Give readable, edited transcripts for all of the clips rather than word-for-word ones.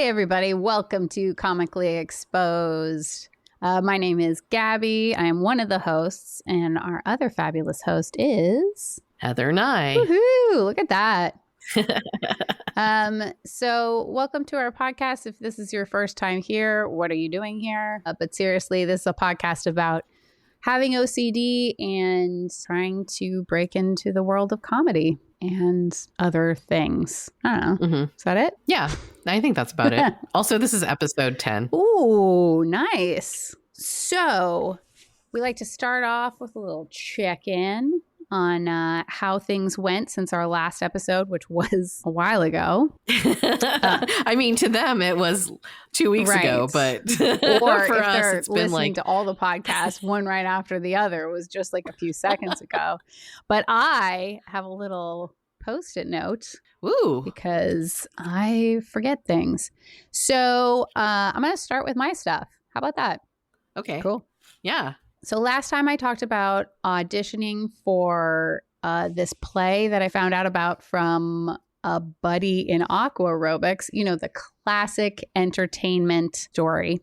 everybody. Welcome to Comically Exposed. My name is Gabbie. I am one of the hosts, and our other fabulous host is... Heather Nye. Woohoo! Look at that. So welcome to our podcast. If this is your first time here, what are you doing here? But seriously, this is a podcast about having OCD and trying to break into the world of comedy and other things. I don't know. Mm-hmm. Is that it? Yeah, I think that's about it. Also, this is episode 10. Ooh, nice. So we like to start off with a little check-in on how things went since our last episode, which was a while ago. I mean, to them, it was 2 weeks ago, but or for if us, they're it's been listening like... to all the podcasts, one right after the other. It was just like a few seconds ago. But I have a little Post-it note. Ooh. Because I forget things. So I'm going to start with my stuff. How about that? Okay. Cool. Yeah. So last time I talked about auditioning for this play that I found out about from a buddy in aqua aerobics, you know, the classic entertainment story.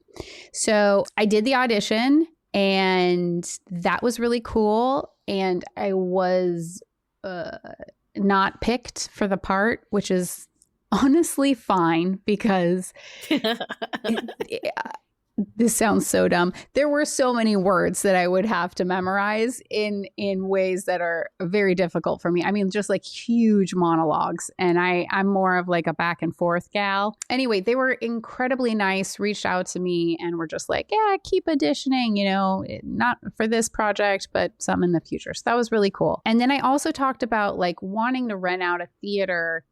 So I did the audition and that was really cool. And I was not picked for the part, which is honestly fine because this sounds so dumb. There were so many words that I would have to memorize in ways that are very difficult for me. I mean, just like huge monologues. And I'm more of like a back and forth gal. Anyway, they were incredibly nice, reached out to me and were just like, yeah, keep auditioning, you know, not for this project, but some in the future. So that was really cool. And then I also talked about like wanting to rent out a theater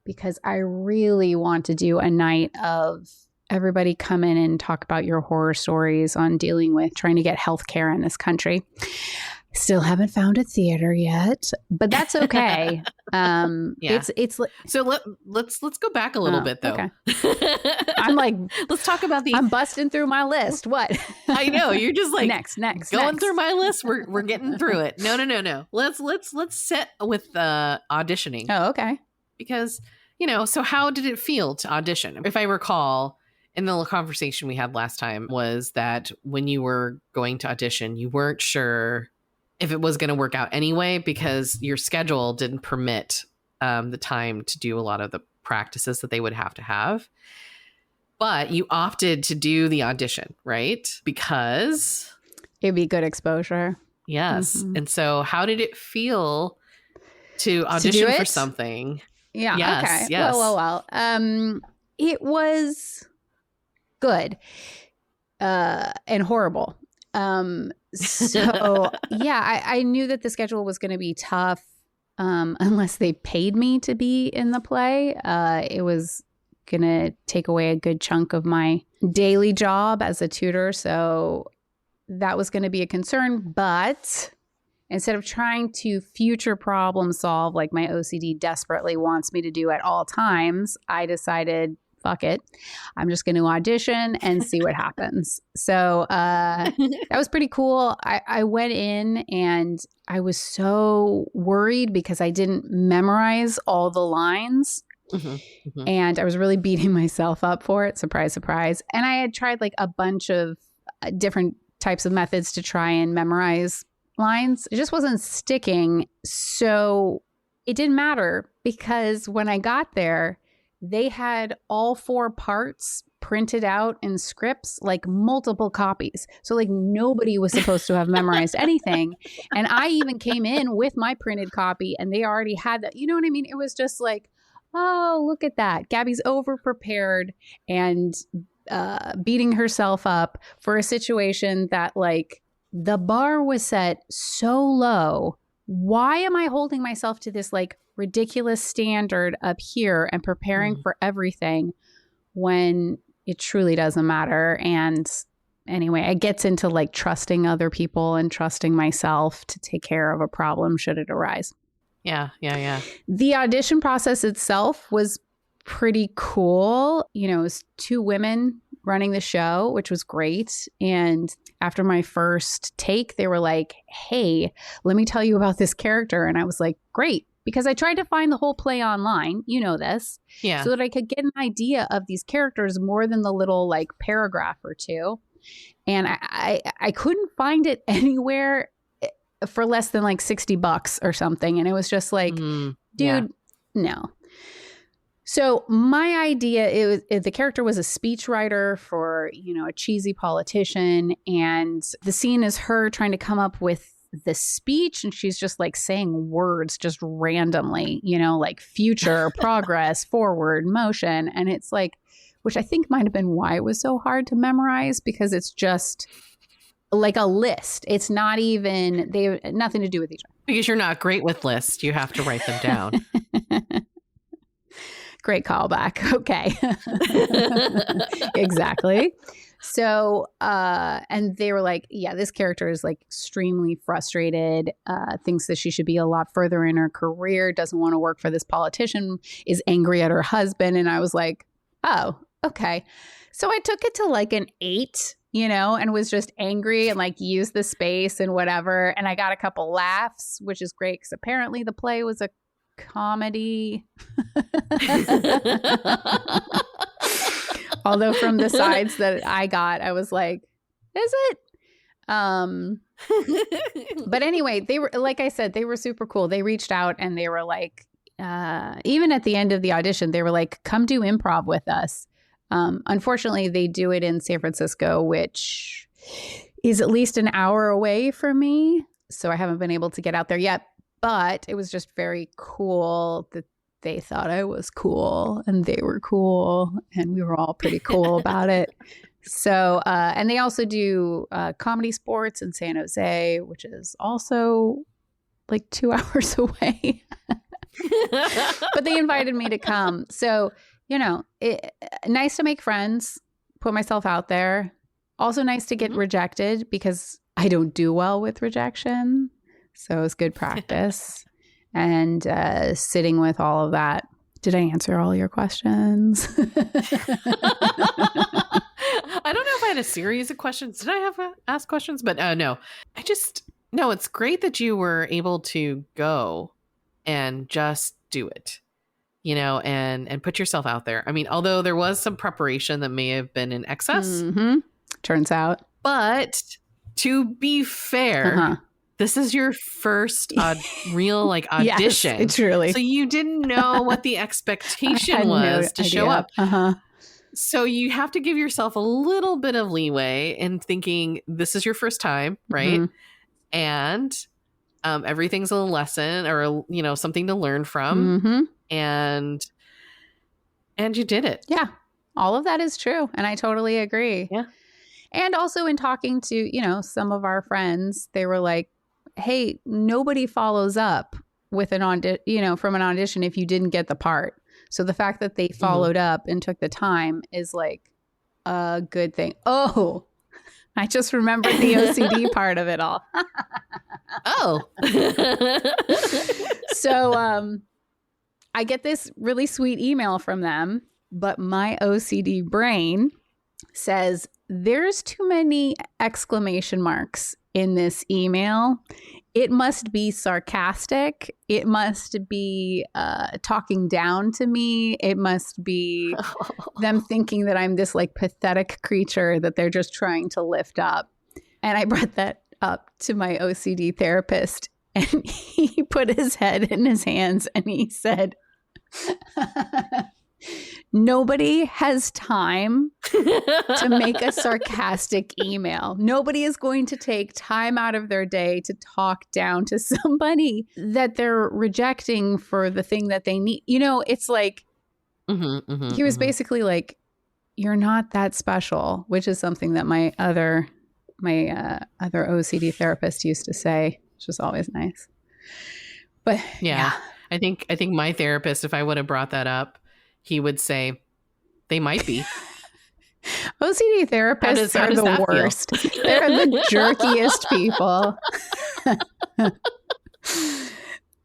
because I really want to do a night of everybody come in and talk about your horror stories on dealing with trying to get healthcare in this country. Still haven't found a theater yet, but that's okay. Yeah. It's So let's go back a little bit though. Okay. I'm like, let's talk about I'm busting through my list. What? I know you're just like next going through my list. We're getting through it. No. Let's set with auditioning. Oh, okay. Because so how did it feel to audition? If I recall, in the little conversation we had last time was that when you were going to audition, you weren't sure if it was going to work out anyway because your schedule didn't permit the time to do a lot of the practices that they would have to have. But you opted to do the audition, right? Because it'd be good exposure. Yes. Mm-hmm. And so how did it feel to audition for something? Yeah. Yes, Okay. Yes. Well. It was good and horrible. So yeah, I knew that the schedule was going to be tough unless they paid me to be in the play. It was going to take away a good chunk of my daily job as a tutor. So that was going to be a concern. But instead of trying to future problem solve like my OCD desperately wants me to do at all times, I decided, fuck it. I'm just going to audition and see what happens. So that was pretty cool. I went in and I was so worried because I didn't memorize all the lines. Mm-hmm, mm-hmm. And I was really beating myself up for it. Surprise, surprise. And I had tried like a bunch of different types of methods to try and memorize lines. It just wasn't sticking. So it didn't matter because when I got there, they had all 4 parts printed out in scripts, like multiple copies. So like nobody was supposed to have memorized anything. And I even came in with my printed copy and they already had that. You know what I mean? It was just like, oh, look at that. Gabbie's over prepared and beating herself up for a situation that like the bar was set so low. Why am I holding myself to this like ridiculous standard up here and preparing for everything when it truly doesn't matter? And anyway, it gets into like trusting other people and trusting myself to take care of a problem should it arise. Yeah. The audition process itself was pretty cool. You know, it was 2 women running the show, which was great. And after my first take, they were like, hey, let me tell you about this character. And I was like, great. because I tried to find the whole play online, you know this, so that I could get an idea of these characters more than the little like paragraph or two. And I couldn't find it anywhere for less than like $60 or something. And it was just like, dude, no. So my idea, the character was a speechwriter for, a cheesy politician. And the scene is her trying to come up with the speech. And she's just like saying words just randomly, like future, progress, forward, motion. And it's like, which I think might have been why it was so hard to memorize, because it's just like a list. It's not even, they have nothing to do with each other. Because you're not great with lists. You have to write them down. Great callback. Okay. Exactly. So, and they were like, yeah, this character is like extremely frustrated, thinks that she should be a lot further in her career, doesn't want to work for this politician, is angry at her husband. And I was like, oh, okay. So I took it to like an 8, and was just angry and like used the space and whatever. And I got a couple laughs, which is great because apparently the play was a comedy. Although from the sides that I got, I was like, is it? But anyway, they were, like I said, they were super cool. They reached out and they were like, even at the end of the audition, they were like, come do improv with us. Unfortunately, they do it in San Francisco, which is at least an hour away from me. So I haven't been able to get out there yet. But it was just very cool that they thought I was cool and they were cool and we were all pretty cool about it. So, and they also do comedy sports in San Jose, which is also like 2 hours away. But they invited me to come. So, nice to make friends, put myself out there. Also nice to get rejected because I don't do well with rejection. So it was good practice. And sitting with all of that. Did I answer all your questions? I don't know if I had a series of questions. Did I have ask questions? But no. No, it's great that you were able to go and just do it, and put yourself out there. I mean, although there was some preparation that may have been in excess. Turns out. But to be fair, this is your first real audition. Yes, truly. So you didn't know what the expectation was to show up. So you have to give yourself a little bit of leeway in thinking this is your first time, right? And everything's a lesson or something to learn from. And you did it. Yeah. All of that is true. And I totally agree. Yeah. And also in talking to, some of our friends, they were like, hey, nobody follows up with an from an audition if you didn't get the part. So the fact that they followed up and took the time is like a good thing. Oh, I just remembered the OCD part of it all. Oh. So I get this really sweet email from them, but my OCD brain says there's too many exclamation marks in this email. It must be sarcastic. It must be talking down to me. It must be them thinking that I'm this like pathetic creature that they're just trying to lift up. And I brought that up to my OCD therapist and he put his head in his hands and he said, nobody has time to make a sarcastic email. Nobody is going to take time out of their day to talk down to somebody that they're rejecting for the thing that they need. It's like, he was basically like, you're not that special, which is something that my other OCD therapist used to say, which was always nice. But yeah. I think my therapist, if I would have brought that up, he would say, they might be. OCD therapists are the worst. They're the jerkiest people.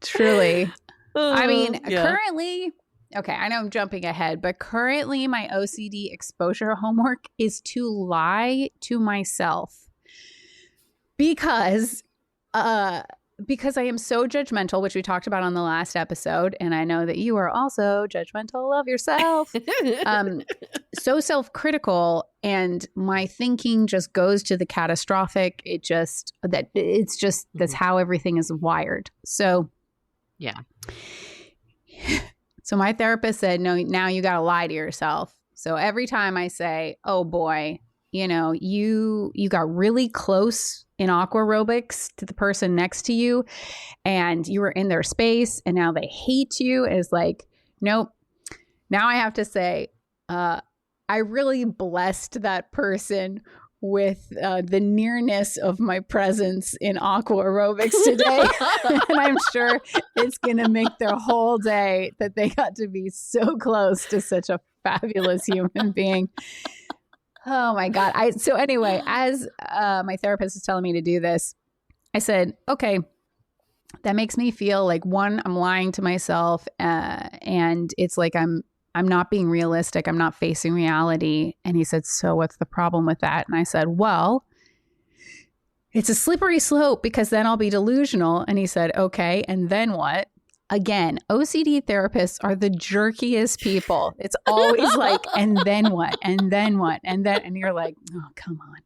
Truly. I mean, currently, okay, I know I'm jumping ahead, but currently my OCD exposure homework is to lie to myself because because I am so judgmental, which we talked about on the last episode, and I know that you are also judgmental of yourself, so self-critical, and my thinking just goes to the catastrophic. That's how everything is wired. So, yeah. So my therapist said, no, now you got to lie to yourself. So every time I say, oh boy, you got really close in aqua aerobics to the person next to you and you were in their space and now they hate you, is like, nope. Now I have to say, I really blessed that person with the nearness of my presence in aqua aerobics today. And I'm sure it's going to make their whole day that they got to be so close to such a fabulous human being. Oh my God. So anyway, as my therapist is telling me to do this, I said, okay, that makes me feel like, one, I'm lying to myself, and it's like I'm not being realistic. I'm not facing reality. And he said, so what's the problem with that? And I said, well, it's a slippery slope because then I'll be delusional. And he said, okay, and then what? Again, OCD therapists are the jerkiest people. It's always like, and then what? And then what? And then, and you're like, oh, come on.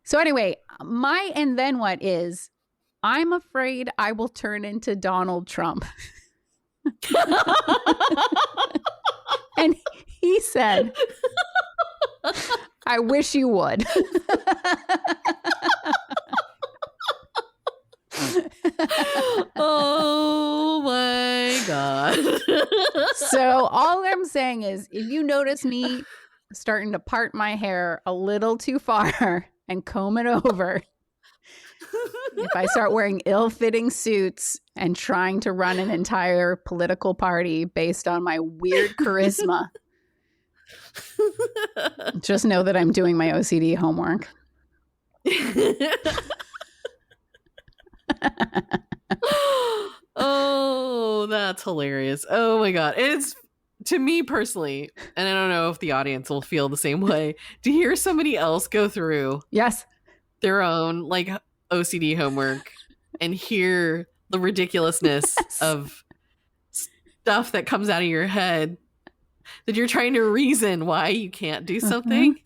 So anyway, my and then what is, I'm afraid I will turn into Donald Trump. And he said, I wish you would. Oh my God. So all I'm saying is, if you notice me starting to part my hair a little too far and comb it over, if I start wearing ill-fitting suits and trying to run an entire political party based on my weird charisma, just know that I'm doing my OCD homework. Oh, that's hilarious. Oh my God. It's, to me personally, and I don't know if the audience will feel the same way, to hear somebody else go through their own like OCD homework and hear the ridiculousness of stuff that comes out of your head that you're trying to reason why you can't do something.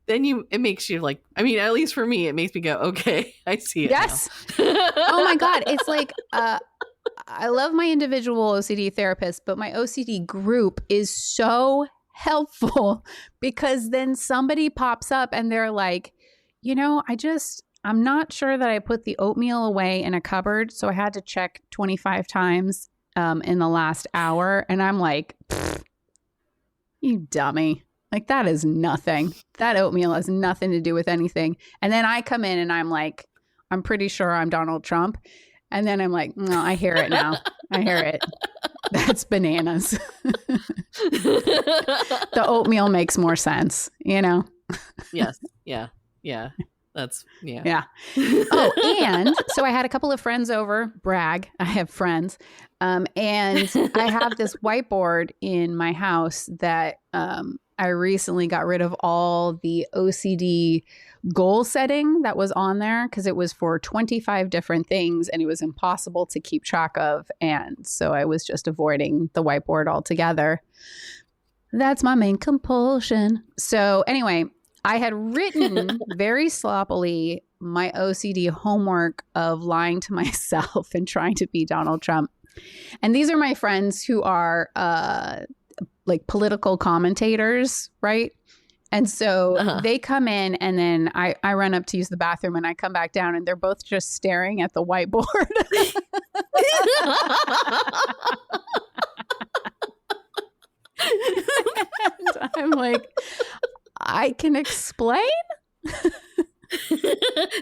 Then it makes you like, I mean, at least for me, it makes me go, okay, I see it. Yes. Oh my God. It's like, I love my individual OCD therapist, but my OCD group is so helpful because then somebody pops up and they're like, I'm not sure that I put the oatmeal away in a cupboard. So I had to check 25 times in the last hour. And I'm like, you dummy. Like, that is nothing. That oatmeal has nothing to do with anything. And then I come in and I'm like, I'm pretty sure I'm Donald Trump. And then I'm like, no, I hear it now. I hear it. That's bananas. The oatmeal makes more sense, Yes. Yeah. Yeah. That's, yeah. Yeah. Oh, and so I had a couple of friends over, brag, I have friends. And I have this whiteboard in my house that I recently got rid of all the OCD goal setting that was on there because it was for 25 different things and it was impossible to keep track of. And so I was just avoiding the whiteboard altogether. That's my main compulsion. So anyway, I had written very sloppily my OCD homework of lying to myself and trying to be Donald Trump. And these are my friends who are like political commentators, right? And so they come in and then I run up to use the bathroom and I come back down and they're both just staring at the whiteboard. And I'm like, I can explain.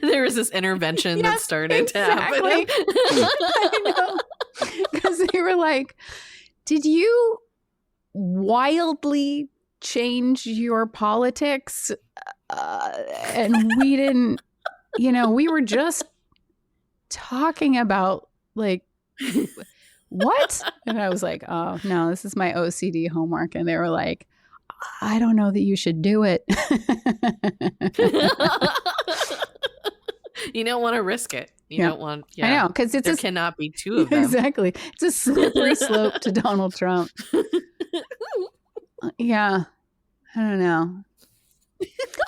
There was this intervention that started to happen. I know. Because they were like, did you wildly change your politics? And we didn't, we were just talking about like, what? And I was like, oh, no, this is my OCD homework. And they were like, I don't know that you should do it. You don't want to risk it. You don't want. Yeah, I know, because there cannot be two of them. Exactly. It's a slippery slope to Donald Trump. Yeah, I don't know.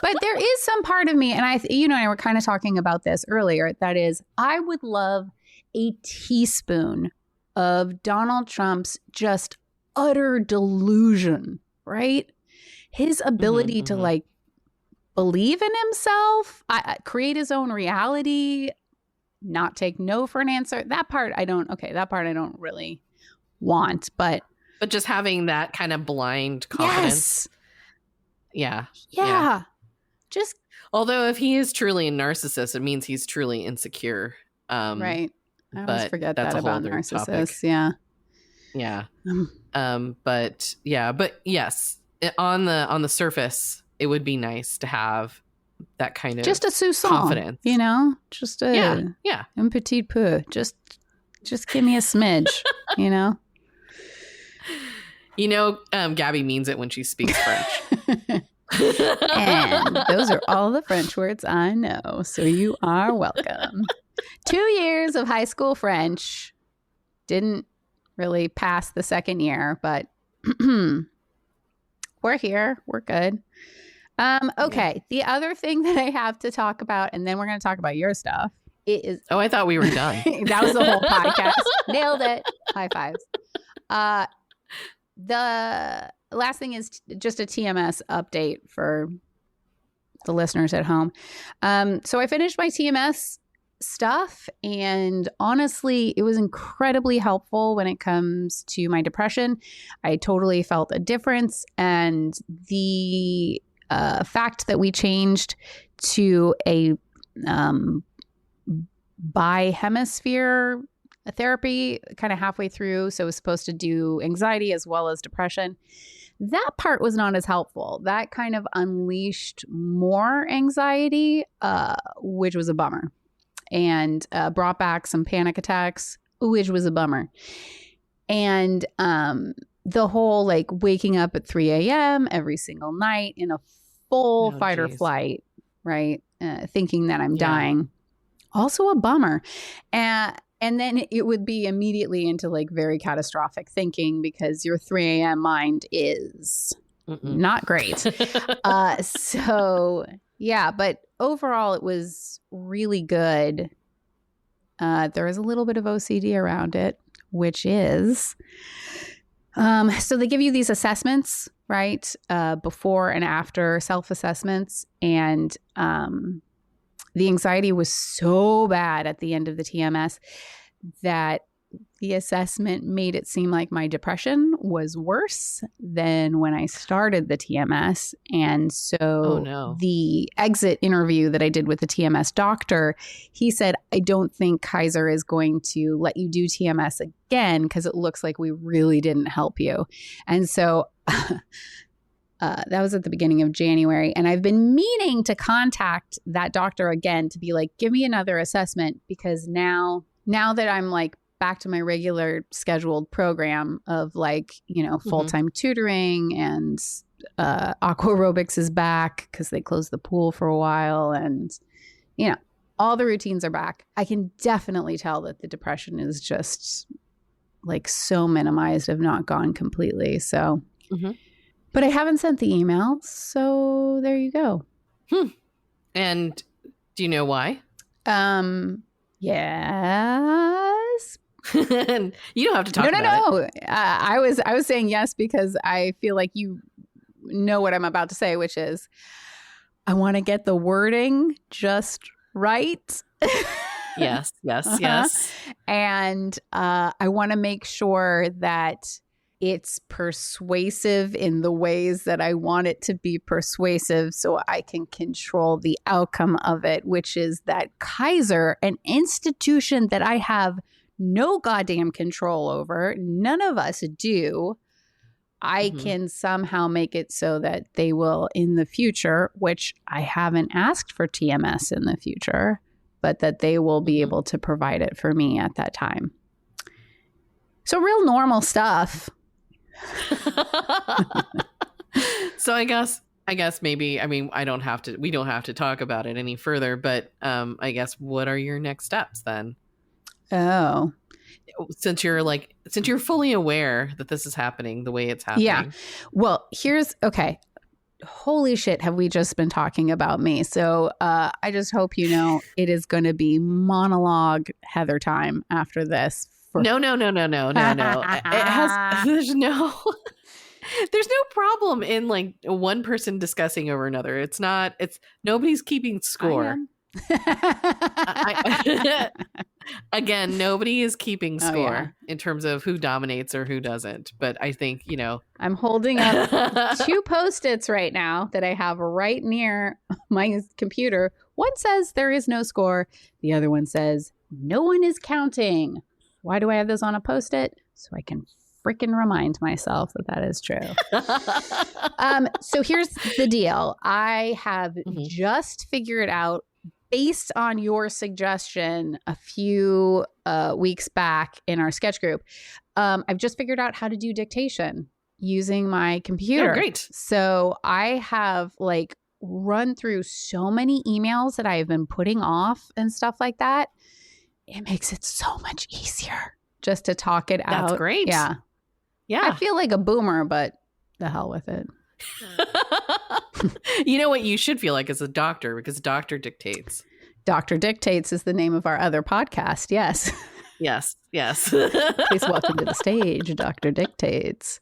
But there is some part of me, and I were kind of talking about this earlier, that is, I would love a teaspoon of Donald Trump's just utter delusion, right? His ability to like believe in himself, create his own reality, not take no for an answer. That part I don't really want, but just having that kind of blind confidence. Yes. Yeah. Just although if he is truly a narcissist, it means he's truly insecure. Right. I always forget that about narcissists. Topic. Yeah. But yes, on the surface, it would be nice to have that kind of just a soupçon, confidence, just a un petit peu, just give me a smidge, Gabbie means it when she speaks French. And those are all the French words I know, so you are welcome. 2 years of high school French. Didn't really pass the second year, but we're here. We're good. Okay. The other thing that I have to talk about, and then we're going to talk about your stuff, is... Oh, I thought we were done. That was the whole podcast. Nailed it. High fives. The last thing is just a TMS update for the listeners at home. So I finished my TMS stuff, and honestly, it was incredibly helpful when it comes to my depression. I totally felt a difference, and the fact that we changed to a bi-hemisphere therapy kind of halfway through, so it was supposed to do anxiety as well as depression. That part was not as helpful. That kind of unleashed more anxiety, which was a bummer, and brought back some panic attacks, which was a bummer. And the whole like waking up at 3 a.m. every single night in a full fight or flight, right? Thinking that I'm dying. Also a bummer. And then it would be immediately into like very catastrophic thinking because your 3 a.m. mind is not great. So yeah, but overall it was really good. There is a little bit of OCD around it, which is, so they give you these assessments, right? Before and after self-assessments. And the anxiety was so bad at the end of the TMS that the assessment made it seem like my depression was worse than when I started the TMS. And so the exit interview that I did with the TMS doctor, he said, I don't think Kaiser is going to let you do TMS again because it looks like we really didn't help you. And so that was at the beginning of January. And I've been meaning to contact that doctor again to be like, give me another assessment, because now that I'm like back to my regular scheduled program of like, full-time tutoring, and aqua aerobics is back because they closed the pool for a while, and, all the routines are back. I can definitely tell that the depression is just like so minimized, if not gone completely. So, but I haven't sent the email. So there you go. And do you know why? Yes. You don't have to talk about it. No. I was saying yes because I feel like you know what I'm about to say, which is I want to get the wording just right. Yes. And I want to make sure that it's persuasive in the ways that I want it to be persuasive, so I can control the outcome of it, which is that Kaiser, an institution that I have no goddamn control over, none of us do, I can somehow make it so that they will in the future, which I haven't asked for TMS in the future, but that they will be able to provide it for me at that time. So real normal stuff. So I guess I guess maybe, I mean, we don't have to talk about it any further, but I guess what are your next steps then? Oh, Since you're fully aware that this is happening the way it's happening. yeah. Well, okay. Holy shit, have we just been talking about me? So I just hope you know it is going to be monologue Heather time after this. No. It has, there's no problem in like one person discussing over another. Nobody's keeping score. Again, nobody is keeping score in terms of who dominates or who doesn't. But I think, I'm holding up 2 Post-its right now that I have right near my computer. One says there is no score. The other one says no one is counting. Why do I have this on a Post-it? So I can freaking remind myself that is true. So here's the deal. I have just figured out, based on your suggestion a few weeks back in our sketch group, I've just figured out how to do dictation using my computer. Oh, great. So I have run through so many emails that I have been putting off and stuff like that. It makes it so much easier just to talk it out. That's great. Yeah. Yeah. I feel like a boomer, but the hell with it. You know what you should feel like as a doctor, because doctor dictates. Dr. Dictates is the name of our other podcast. Yes. Yes. Please welcome to the stage, Dr. Dictates.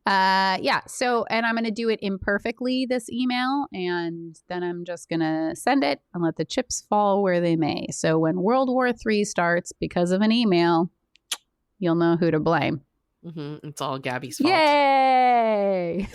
Yeah. So, and I'm going to do it imperfectly, this email, and then I'm just going to send it and let the chips fall where they may. So when World War III starts because of an email, you'll know who to blame. It's all Gabbie's fault. Yay!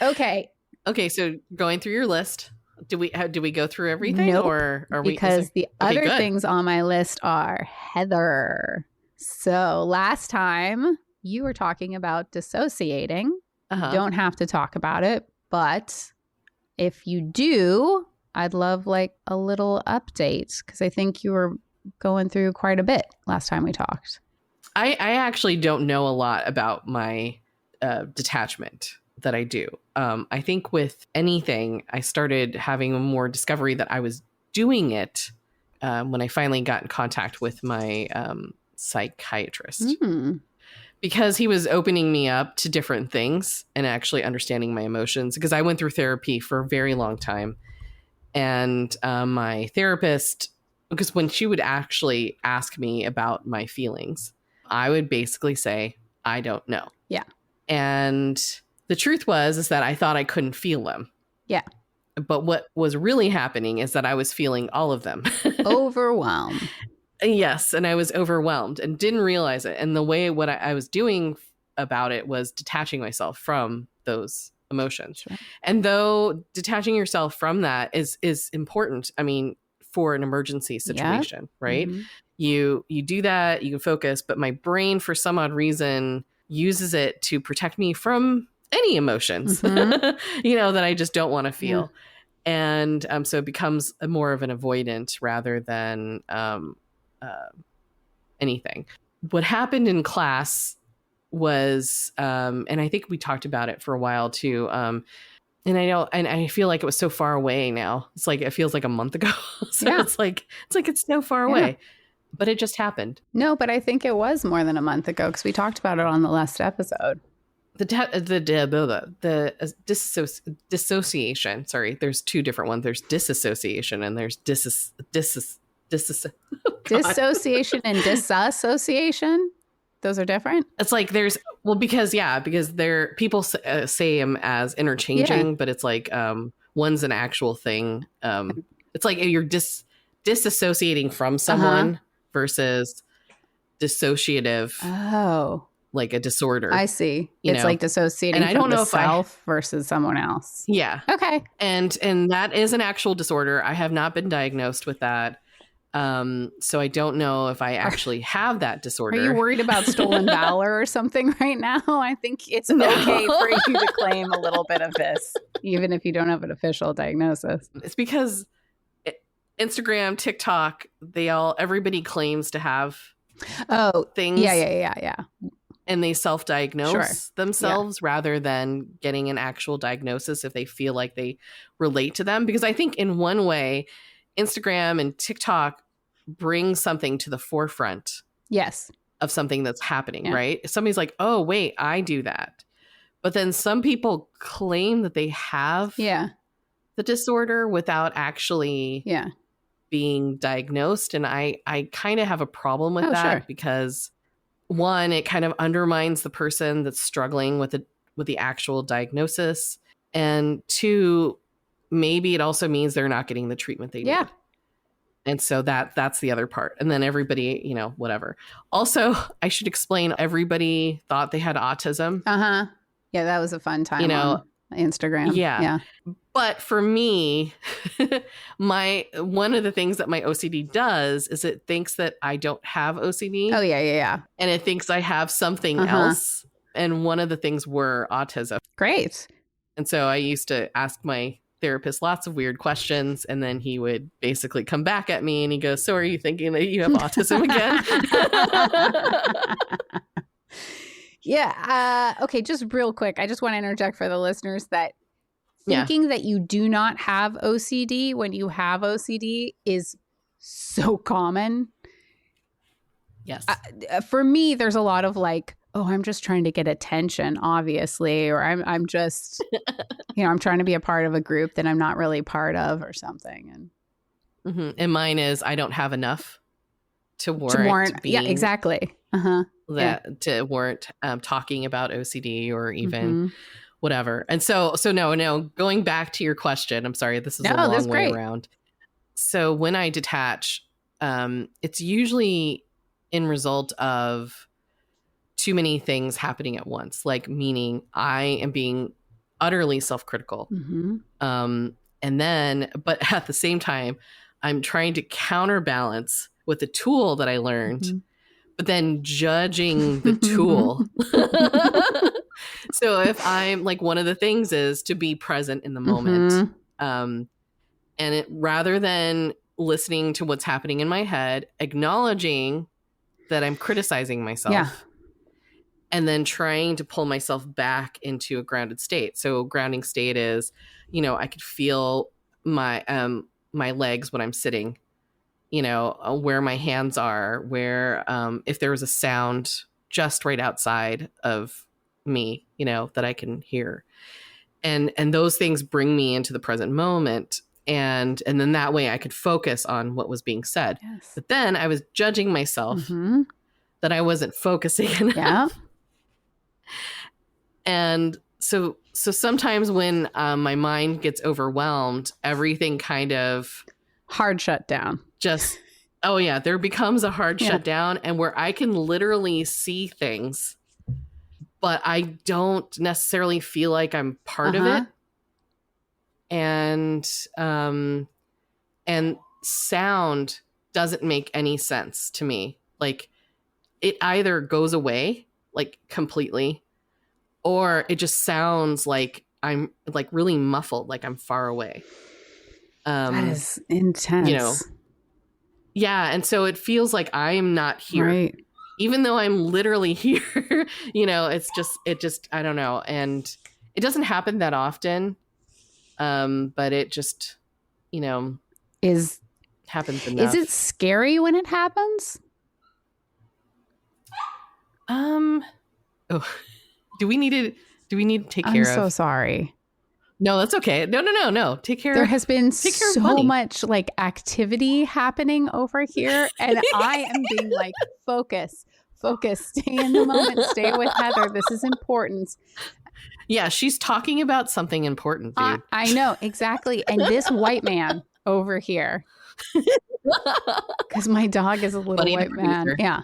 Okay. So going through your list, do we go through everything? Nope, or are we? Because the other things on my list are Heather. So last time you were talking about dissociating. Don't have to talk about it, but if you do, I'd love a little update, because I think you were going through quite a bit last time we talked. I actually don't know a lot about my detachment that I do. I think with anything, I started having a more discovery that I was doing it when I finally got in contact with my psychiatrist. Because he was opening me up to different things and actually understanding my emotions. Because I went through therapy for a very long time. And my therapist, because when she would actually ask me about my feelings, I would basically say, I don't know. Yeah. And the truth is that I thought I couldn't feel them. Yeah. But what was really happening is that I was feeling all of them. Overwhelmed. Yes. And I was overwhelmed and didn't realize it. And the way what I was doing about it was detaching myself from those emotions. Sure. And though detaching yourself from that is important, I mean, for an emergency situation, right? You do that, you can focus, but my brain, for some odd reason, uses it to protect me from any emotions, that I just don't want to feel. And so it becomes more of an avoidant rather than anything. What happened in class was, and I think we talked about it for a while too, and I feel like it was so far away now. It's like, it feels like a month ago. So it's like it's so far away, but it just happened. No, but I think it was more than a month ago, because we talked about it on the last episode. The dissociation. Sorry, there's 2 different ones. There's disassociation and there's dissociation and disassociation. Those are different. It's like because people say them as interchanging, but it's like one's an actual thing. It's like you're disassociating from someone versus dissociative. Oh, like a disorder. I see. It's like dissociating from I don't know self versus someone else. Yeah. Okay. And that is an actual disorder. I have not been diagnosed with that. So I don't know if I actually have that disorder. Are you worried about stolen valor or something right now? I think it's okay for you to claim a little bit of this, even if you don't have an official diagnosis. It's because Instagram, TikTok, everybody claims to have things. Yeah. and they self-diagnose themselves rather than getting an actual diagnosis if they feel like they relate to them. Because I think in one way, Instagram and TikTok bring something to the forefront of something that's happening, right? If somebody's like, oh, wait, I do that. But then some people claim that they have the disorder without actually being diagnosed. And I kind of have a problem with that because one, it kind of undermines the person that's struggling with the actual diagnosis. And two, maybe it also means they're not getting the treatment they need. And so that's the other part. And then everybody, you know, whatever. Also, I should explain, everybody thought they had autism. Yeah, that was a fun time, you know, on Instagram. Yeah. But for me, one of the things that my OCD does is it thinks that I don't have OCD. Oh, yeah. And it thinks I have something else. And one of the things were autism. Great. And so I used to ask my therapist lots of weird questions, and then he would basically come back at me and he goes, so are you thinking that you have autism again? Okay, just real quick, I just want to interject for the listeners that thinking that you do not have OCD when you have OCD is so common. Yes. For me, there's a lot of like, oh, I'm just trying to get attention, obviously, or I'm just, you know, I'm trying to be a part of a group that I'm not really part of or something. And mine is I don't have enough to warrant being, exactly. To warrant talking about OCD or even whatever. And so no, going back to your question, I'm sorry, this is a long way around. So when I detach, it's usually in result of too many things happening at once, like meaning I am being utterly self-critical. And then, but at the same time, I'm trying to counterbalance with a tool that I learned, but then judging the tool. So if I'm like, one of the things is to be present in the moment. And rather than listening to what's happening in my head, acknowledging that I'm criticizing myself. And then trying to pull myself back into a grounded state. So grounding state is, you know, I could feel my my legs when I'm sitting, you know, where my hands are, where if there was a sound just right outside of me, you know, that I can hear. And those things bring me into the present moment. And then that way I could focus on what was being said. But then I was judging myself that I wasn't focusing enough. And so sometimes when my mind gets overwhelmed, everything kind of hard shut down. Just, there becomes a hard shutdown, and where I can literally see things, but I don't necessarily feel like I'm part of it. And sound doesn't make any sense to me. Like, it either goes away like completely, or it just sounds like I'm like really muffled, like I'm far away. That is intense. You know? Yeah. And so it feels like I'm not here, even though I'm literally here. You know, it just, I don't know. And it doesn't happen that often. But it just, you know, happens enough. Is it scary when it happens? Do we need to take care of? I'm so sorry. No, that's okay. No. Take care. There has been so much like activity happening over here, and I am being like, focus, stay in the moment, stay with Heather. This is important. Yeah, she's talking about something important, dude. I know, exactly. And this white man over here, because my dog is a little white man. Yeah.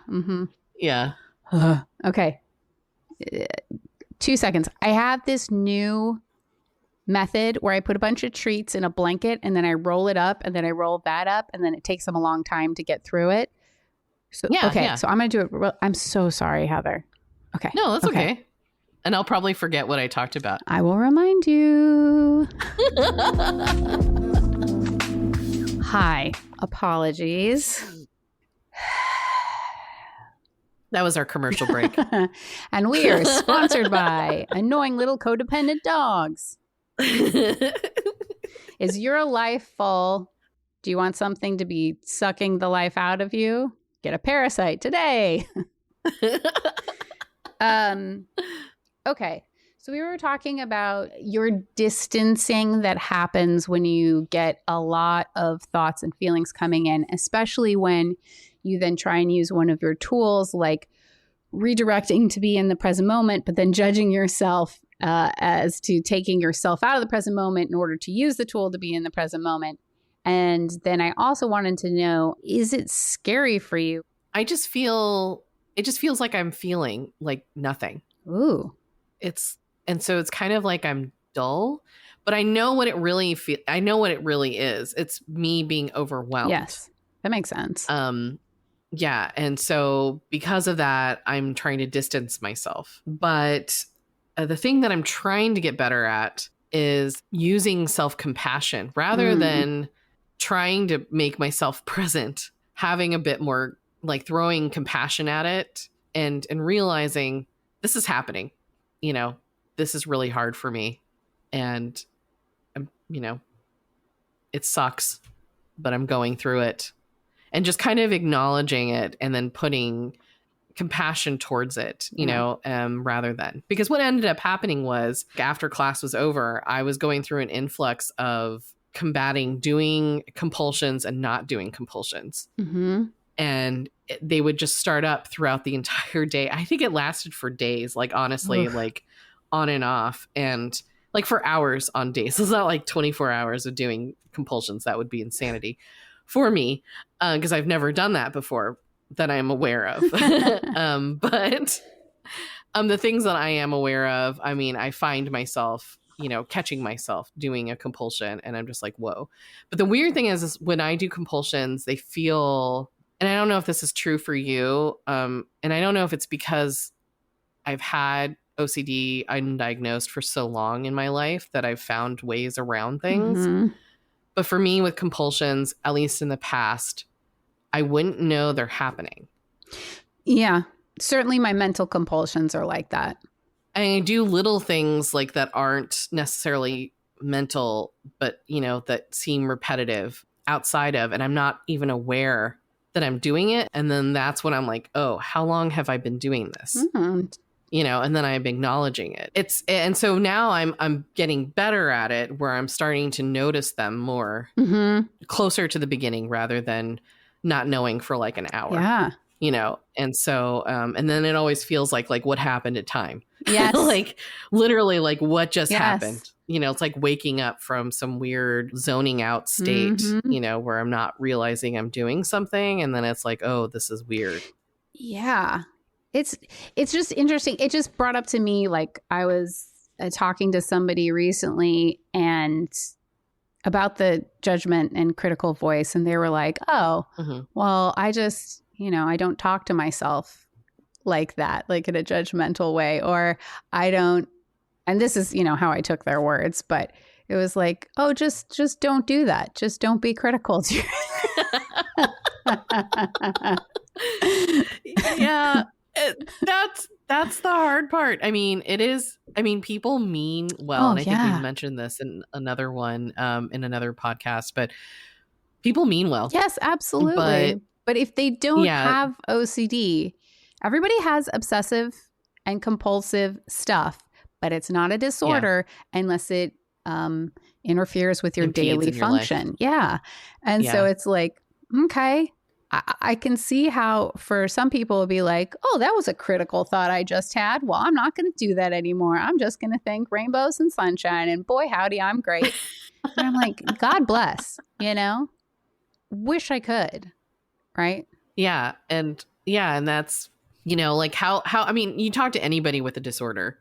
Yeah. Okay. 2 seconds. I have this new method where I put a bunch of treats in a blanket, and then I roll it up, and then I roll that up, and then it takes them a long time to get through it. So, so I'm going to do it. I'm so sorry, Heather. Okay. No, that's okay. And I'll probably forget what I talked about. I will remind you. Hi. Apologies. That was our commercial break. And we are sponsored by annoying little codependent dogs. Is your life full? Do you want something to be sucking the life out of you? Get a parasite today. Okay. So we were talking about your distancing that happens when you get a lot of thoughts and feelings coming in, especially when you then try and use one of your tools like redirecting to be in the present moment, but then judging yourself as to taking yourself out of the present moment in order to use the tool to be in the present moment. And then I also wanted to know, is it scary for you? It just feels like I'm feeling like nothing. Ooh. And so it's kind of like I'm dull, but I know what it really is. It's me being overwhelmed. Yes. That makes sense. Yeah. And so because of that, I'm trying to distance myself. But the thing that I'm trying to get better at is using self-compassion rather than trying to make myself present, having a bit more like throwing compassion at it and realizing this is happening. You know, this is really hard for me. And, it sucks, but I'm going through it. And just kind of acknowledging it and then putting compassion towards it, rather than, because what ended up happening was after class was over, I was going through an influx of combating doing compulsions and not doing compulsions. Mm-hmm. And they would just start up throughout the entire day. I think it lasted for days, like honestly, like on and off and like for hours on days. It's not like 24 hours of doing compulsions. That would be insanity for me. Because I've never done that before that I'm aware of. But the things that I am aware of, I mean, I find myself, catching myself doing a compulsion and I'm just like, whoa. But the weird thing is when I do compulsions, they feel, and I don't know if this is true for you. And I don't know if it's because I've had OCD undiagnosed for so long in my life that I've found ways around things. Mm-hmm. But for me with compulsions, at least in the past, I wouldn't know they're happening. Yeah, certainly my mental compulsions are like that. I do little things like that aren't necessarily mental, but, that seem repetitive outside of, and I'm not even aware that I'm doing it. And then that's when I'm like, oh, how long have I been doing this? Mm-hmm. And then I'm acknowledging it. And so now I'm getting better at it where I'm starting to notice them more closer to the beginning rather than not knowing for like an hour. Yeah. And so, and then it always feels like what happened at time. Yes. Like literally like what just happened. It's like waking up from some weird zoning out state, where I'm not realizing I'm doing something. And then it's like, oh, this is weird. Yeah. It's just interesting. It just brought up to me, like I was talking to somebody recently and about the judgment and critical voice. And they were like, oh, well, I just, I don't talk to myself like that, like in a judgmental way, or I don't, and this is, how I took their words, but it was like, oh, just don't do that. Just don't be critical to Yeah. That's the hard part. I mean, it is. I mean, people mean well, and I think we've mentioned this in another one, in another podcast. But people mean well. Yes, absolutely. But if they don't have OCD, everybody has obsessive and compulsive stuff, but it's not a disorder unless it interferes with your daily function. And so it's like, okay. I can see how for some people it'll be like, oh, that was a critical thought I just had. Well, I'm not going to do that anymore. I'm just going to think rainbows and sunshine and boy, howdy, I'm great. And I'm like, God bless, wish I could. Right. Yeah. And that's, like how, I mean, you talk to anybody with a disorder,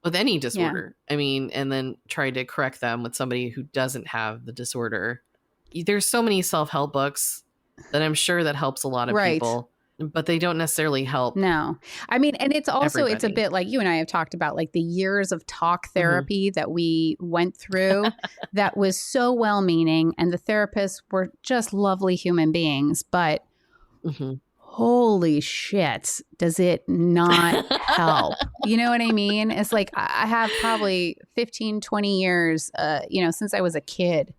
with any disorder, I mean, and then try to correct them with somebody who doesn't have the disorder. There's so many self-help books that I'm sure that helps a lot of people, but they don't necessarily help. No. I mean, and it's also, everybody. It's a bit like you and I have talked about, like the years of talk therapy that we went through that was so well-meaning and the therapists were just lovely human beings, but holy shit, does it not help? You know what I mean? It's like I have probably 15, 20 years, since I was a kid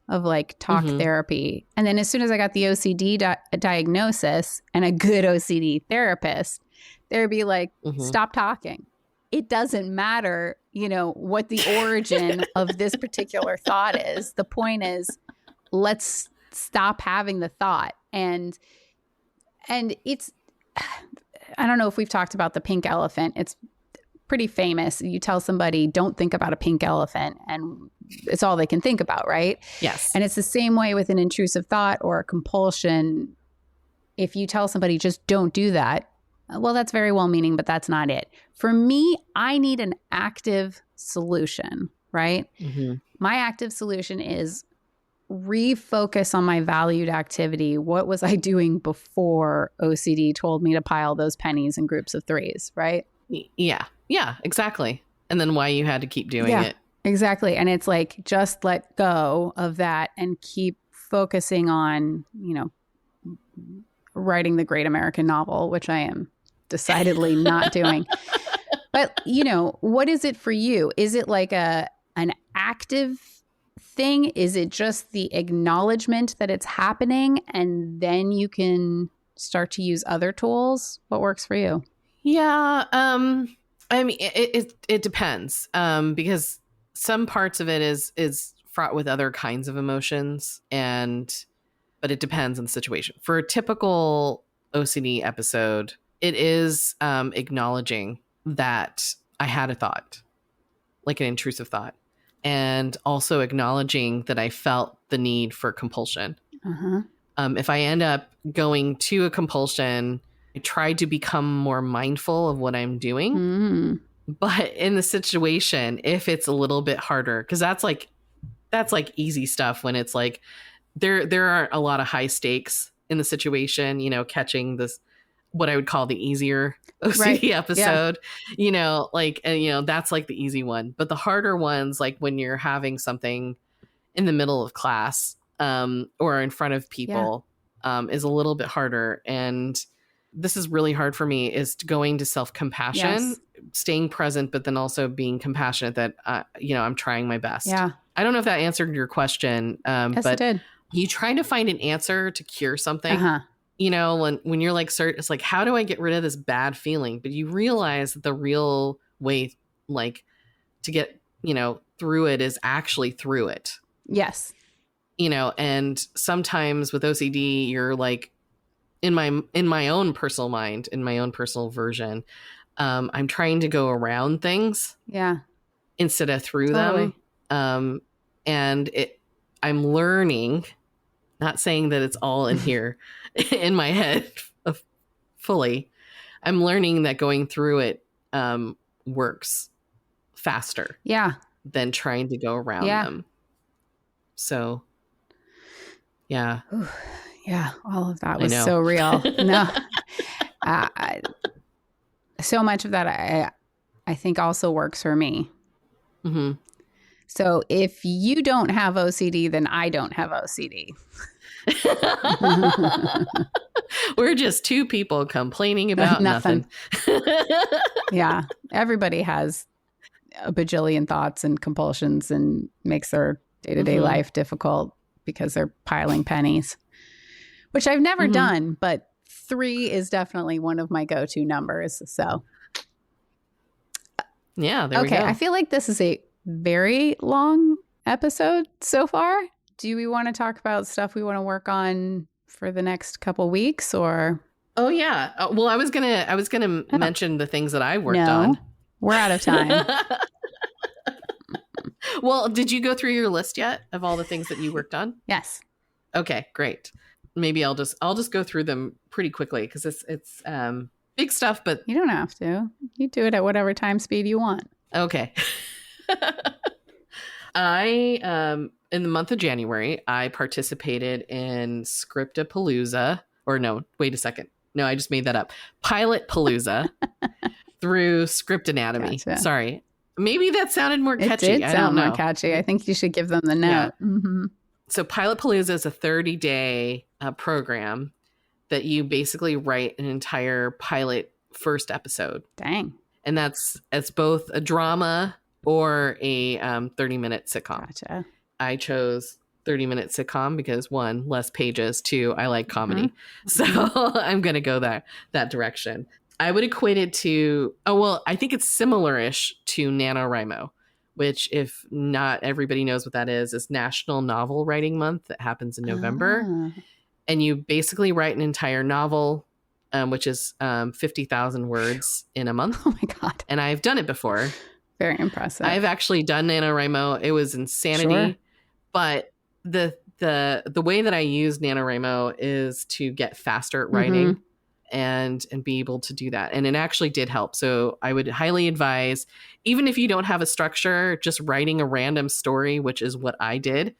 of like talk therapy. And then as soon as I got the OCD diagnosis and a good OCD therapist, they'd be like, stop talking. It doesn't matter, what the origin of this particular thought is. The point is, let's stop having the thought. And it's, I don't know if we've talked about the pink elephant. It's pretty famous. You tell somebody, don't think about a pink elephant, and it's all they can think about, right? Yes. And it's the same way with an intrusive thought or a compulsion. If you tell somebody, just don't do that, well, that's very well meaning, but that's not it. For me, I need an active solution, right? My active solution is refocus on my valued activity. What was I doing before OCD told me to pile those pennies in groups of threes, right? Yeah. Yeah, exactly. And then why you had to keep doing it. Exactly. And it's like, just let go of that and keep focusing on, writing the great American novel, which I am decidedly not doing. But, what is it for you? Is it like an active thing? Is it just the acknowledgement that it's happening and then you can start to use other tools? What works for you? Yeah. I mean, it depends, because some parts of it is fraught with other kinds of emotions, but it depends on the situation. For a typical OCD episode, it is acknowledging that I had a thought, like an intrusive thought, and also acknowledging that I felt the need for compulsion. If I end up going to a compulsion, I try to become more mindful of what I'm doing. But in the situation, if it's a little bit harder, because that's like easy stuff when it's like there aren't a lot of high stakes in the situation, catching this, what I would call the easier OCD episode, that's like the easy one. But the harder ones, like when you're having something in the middle of class or in front of people, is a little bit harder. And this is really hard for me, is going to self-compassion, staying present, but then also being compassionate that, I'm trying my best. Yeah. I don't know if that answered your question, yes, but it did. You try to find an answer to cure something. When you're like, it's like, how do I get rid of this bad feeling? But you realize that the real way, like, to get, through it is actually through it. Yes. And sometimes with OCD, you're like, in my own personal mind, in my own personal version, I'm trying to go around things. Yeah. Instead of through them. And I'm learning, not saying that it's all in here in my head fully. I'm learning that going through it works faster. Yeah. Than trying to go around them. So, yeah. Ooh, yeah. All of that was so real. No. So much of that I think also works for me. So if you don't have OCD, then I don't have OCD. We're just two people complaining about nothing. Yeah. Everybody has a bajillion thoughts and compulsions and makes their day-to-day life difficult because they're piling pennies, which I've never done, but 3 is definitely one of my go-to numbers. So, yeah, there we go. I feel like this is a very long episode so far. Do we want to talk about stuff we want to work on for the next couple weeks, or? Oh yeah. Well, I was gonna mention the things that I worked on. We're out of time. Well, did you go through your list yet of all the things that you worked on? Yes. Okay, great. Maybe I'll just go through them pretty quickly because it's big stuff, but you don't have to. You do it at whatever time speed you want. Okay. I in the month of January, I participated in Scriptapalooza, or no, wait a second. No, I just made that up. Pilot Palooza through Script Anatomy. Gotcha. Sorry. Maybe that sounded more catchy. It did sound more catchy. I think you should give them the note. Yeah. So Pilot Palooza is a 30-day program that you basically write an entire pilot first episode. Dang. And it's both a drama or a 30-minute sitcom. Gotcha. I chose 30-minute sitcom because 1, less pages, 2, I like comedy. Mm-hmm. So I'm going to go that direction. I would equate it to, I think it's similar-ish to NaNoWriMo, which, if not everybody knows what that is National Novel Writing Month that happens in November. And you basically write an entire novel, which is 50,000 words in a month. Oh my God. And I've done it before. Very impressive. I've actually done NaNoWriMo. It was insanity. Sure. But the way that I use NaNoWriMo is to get faster at writing and be able to do that. And it actually did help. So I would highly advise, even if you don't have a structure, just writing a random story, which is what I did.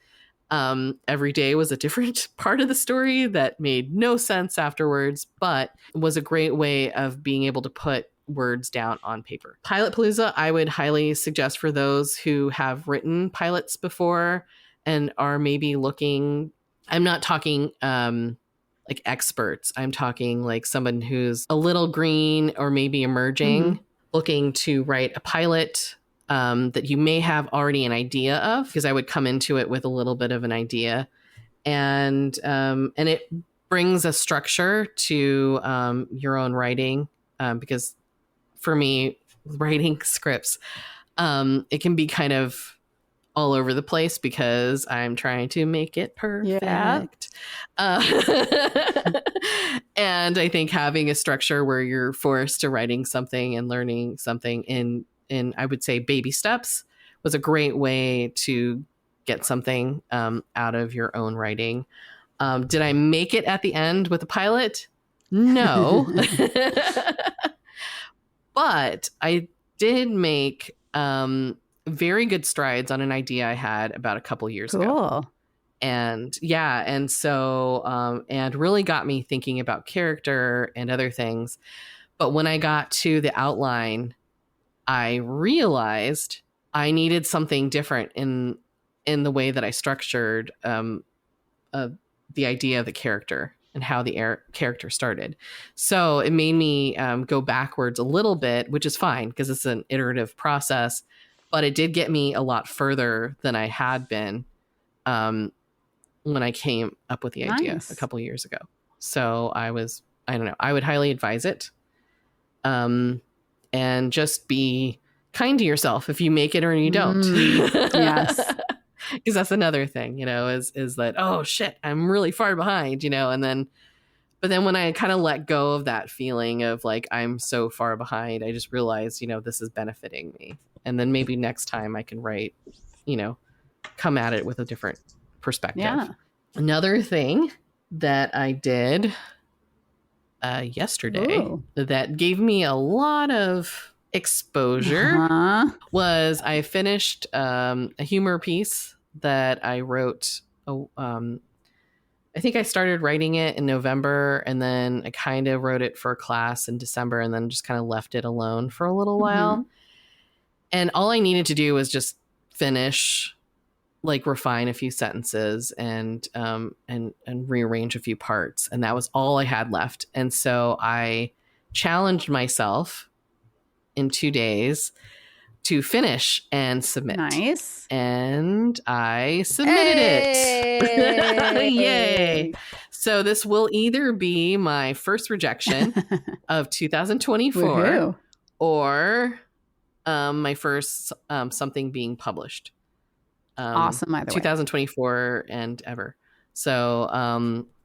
Every day was a different part of the story that made no sense afterwards, but was a great way of being able to put words down on paper. Pilotpalooza, I would highly suggest for those who have written pilots before and are maybe looking. I'm not talking like experts. I'm talking like someone who's a little green or maybe emerging, looking to write a pilot that you may have already an idea of, because I would come into it with a little bit of an idea, and it brings a structure to your own writing, because for me, writing scripts, it can be kind of all over the place because I'm trying to make it perfect. Yeah. And I think having a structure where you're forced to writing something and learning something in I would say baby steps was a great way to get something out of your own writing. Did I make it at the end with a pilot? No. But I did make very good strides on an idea I had about a couple years ago. And yeah, and so and really got me thinking about character and other things. But when I got to the outline, I realized I needed something different in the way that I structured the idea of the character and how the character started. So it made me go backwards a little bit, which is fine because it's an iterative process, but it did get me a lot further than I had been when I came up with the idea a couple years ago. So I don't know, I would highly advise it. And just be kind to yourself if you make it or you don't. Yes. Because that's another thing, is that, oh shit, I'm really far behind, but then when I kind of let go of that feeling of like, I'm so far behind, I just realized, this is benefiting me. And then maybe next time I can write, come at it with a different perspective. Yeah. Another thing that I did yesterday that gave me a lot of exposure was I finished a humor piece that I wrote. I think I started writing it in November, and then I kind of wrote it for a class in December, and then just kind of left it alone for a little while. And all I needed to do was just finish, like refine a few sentences and rearrange a few parts. And that was all I had left. And so I challenged myself in 2 days to finish and submit. Nice. And I submitted it. Yay. So this will either be my first rejection of 2024 Woohoo. or my first something being published. Awesome, either way. 2024 and ever. So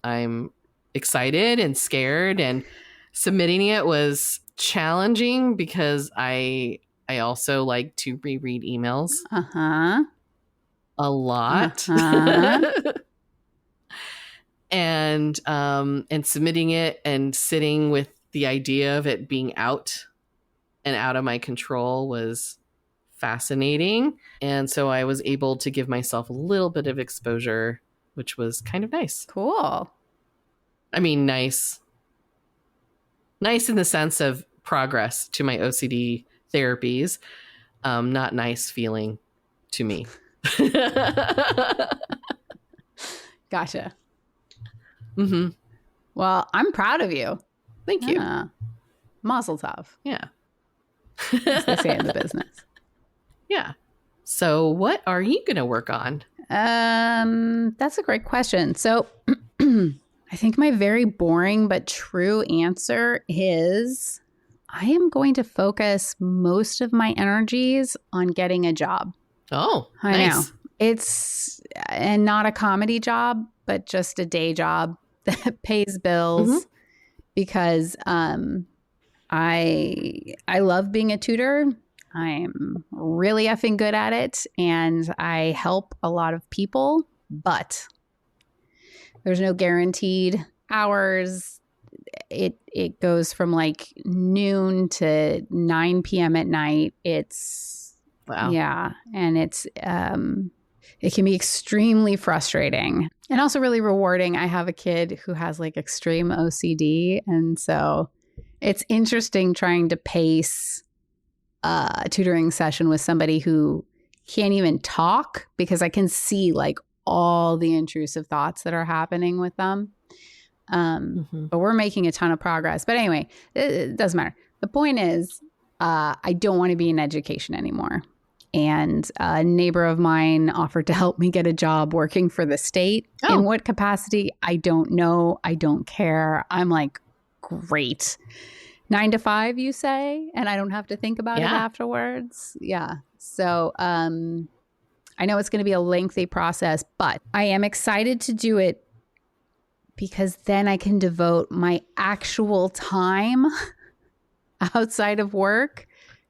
I'm excited and scared, and submitting it was challenging because I also like to reread emails a lot. And submitting it and sitting with the idea of it being out and out of my control was fascinating. And so I was able to give myself a little bit of exposure, which was kind of nice. Cool. I mean, nice in the sense of progress to my OCD therapies. Not nice feeling to me. Gotcha. Mm-hmm. Well, I'm proud of you. Thank you. Mazel tov, Yeah. as they say in the business. Yeah. So what are you going to work on? That's a great question. So I think my very boring but true answer is I am going to focus most of my energies on getting a job. Oh, I nice. know. It's and not a comedy job, but just a day job that pays bills because I love being a tutor. I'm really effing good at it and I help a lot of people, but there's no guaranteed hours. It goes from like noon to 9 p.m. at night. It's Wow. Yeah, and it can be extremely frustrating and also really rewarding. I have a kid who has like extreme OCD, and so it's interesting trying to pace a tutoring session with somebody who can't even talk because I can see like all the intrusive thoughts that are happening with them. But we're making a ton of progress. But anyway, it doesn't matter. The point is, I don't want to be in education anymore. And a neighbor of mine offered to help me get a job working for the state. Oh. In what capacity? I don't know. I don't care. I'm like, great. 9 to 5, you say? And I don't have to think about it afterwards. Yeah. So I know it's going to be a lengthy process, but I am excited to do it because then I can devote my actual time outside of work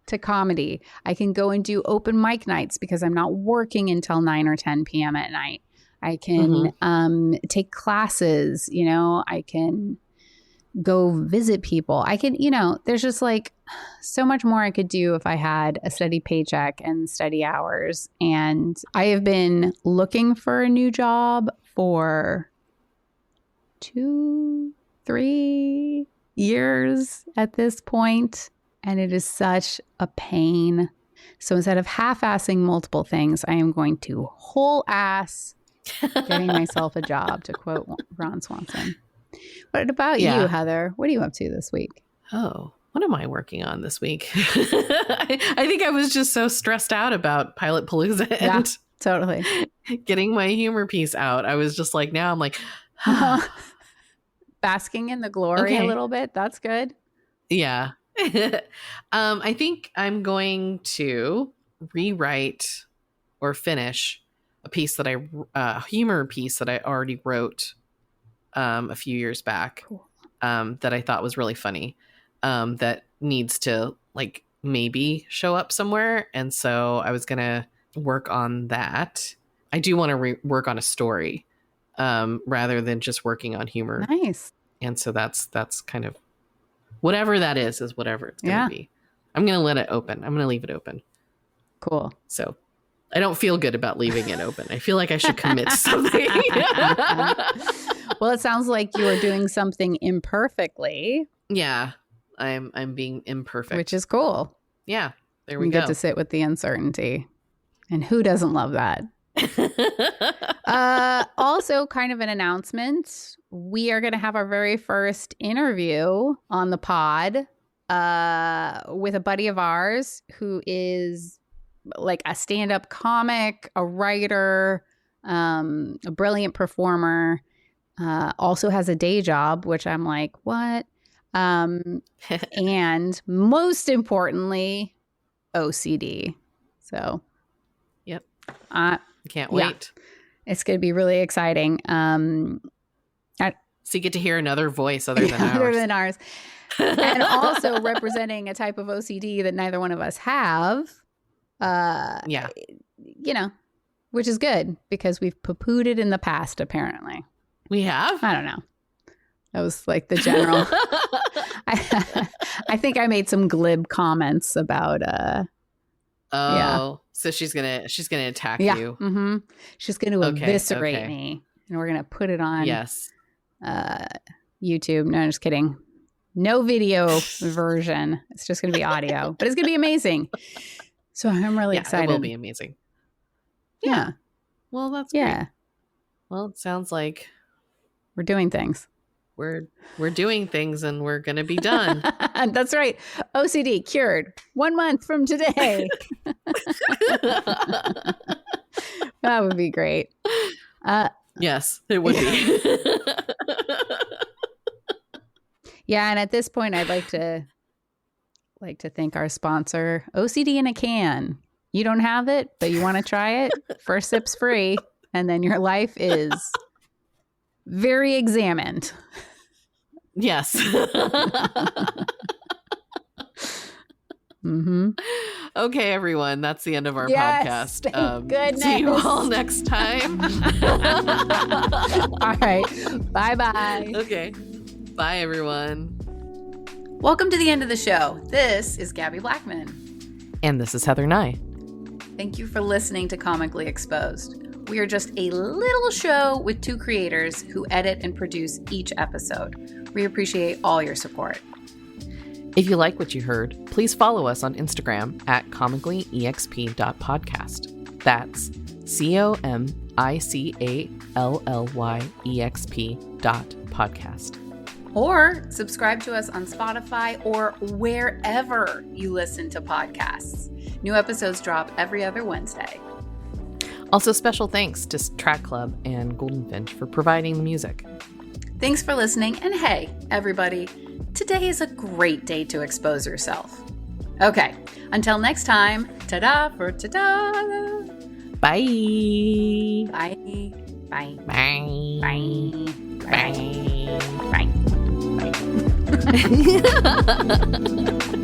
to comedy. I can go and do open mic nights because I'm not working until 9 or 10 p.m. at night. I can take classes, you know, I can go visit people. I can, you know, there's just like so much more I could do if I had a steady paycheck and steady hours. And I have been looking for a new job for 2-3 years at this point, and it is such a pain. So instead of half-assing multiple things, I am going to whole ass getting myself a job, to quote Ron Swanson. What about you, Heather? What are you up to this week? Oh, what am I working on this week? I think I was just so stressed out about Pilot Palooza and totally getting my humor piece out. I was just like, now I'm like, basking in the glory a little bit. That's good. Yeah. I think I'm going to rewrite or finish a piece that humor piece that I already wrote a few years back. Cool. That I thought was really funny, that needs to like maybe show up somewhere. And so I was going to work on that. I do want to work on a story rather than just working on humor. Nice. And so that's kind of whatever that is whatever it's going to be. I'm going to let it open. I'm going to leave it open. Cool. So I don't feel good about leaving it open. I feel like I should commit to something. Well, it sounds like you are doing something imperfectly. Yeah, I'm being imperfect, which is cool. Yeah, there we go. You get to sit with the uncertainty, and who doesn't love that? Also, kind of an announcement: we are going to have our very first interview on the pod with a buddy of ours who is like a stand-up comic, a writer, a brilliant performer. Also has a day job, which I'm like, what? And most importantly, OCD. So, yep. Can't yeah, wait. It's going to be really exciting. So you get to hear another voice other than ours. And also representing a type of OCD that neither one of us have. You know, which is good because we've poo-pooed it in the past, apparently. We have? I don't know. That was like the general. I think I made some glib comments about so she's gonna attack you. Mm-hmm. She's gonna eviscerate me, and we're gonna put it on YouTube. No, I'm just kidding. No video version. It's just gonna be audio, but it's gonna be amazing. So I'm really excited. It will be amazing. Yeah. Well, that's great. Well, it sounds like we're doing things. we're doing things and we're going to be done. That's right. OCD cured 1 month from today. That would be great. Yes, it would be. Yeah, and at this point, I'd like to thank our sponsor, OCD in a Can. You don't have it, but you want to try it? First sip's free, and then your life is very examined. Yes. Mm-hmm. Okay, everyone, that's the end of our Yes, podcast. thank goodness. See you all next time. All right. Bye-bye. Okay. Bye, everyone. Welcome to the end of the show. This is Gabbie Blachman. And this is Heather Nye. Thank you for listening to Comically Exposed. We are just a little show with 2 creators who edit and produce each episode. We appreciate all your support. If you like what you heard, please follow us on Instagram at comicallyexp.podcast. That's comicallyexp.podcast. Or subscribe to us on Spotify or wherever you listen to podcasts. New episodes drop every other Wednesday. Also, special thanks to Track Club and Goldenfinch for providing the music. Thanks for listening, and hey, everybody, today is a great day to expose yourself. Okay, until next time, ta-da for ta-da! Bye! Bye. Bye. Bye! Bye. Bye! Bye. Bye.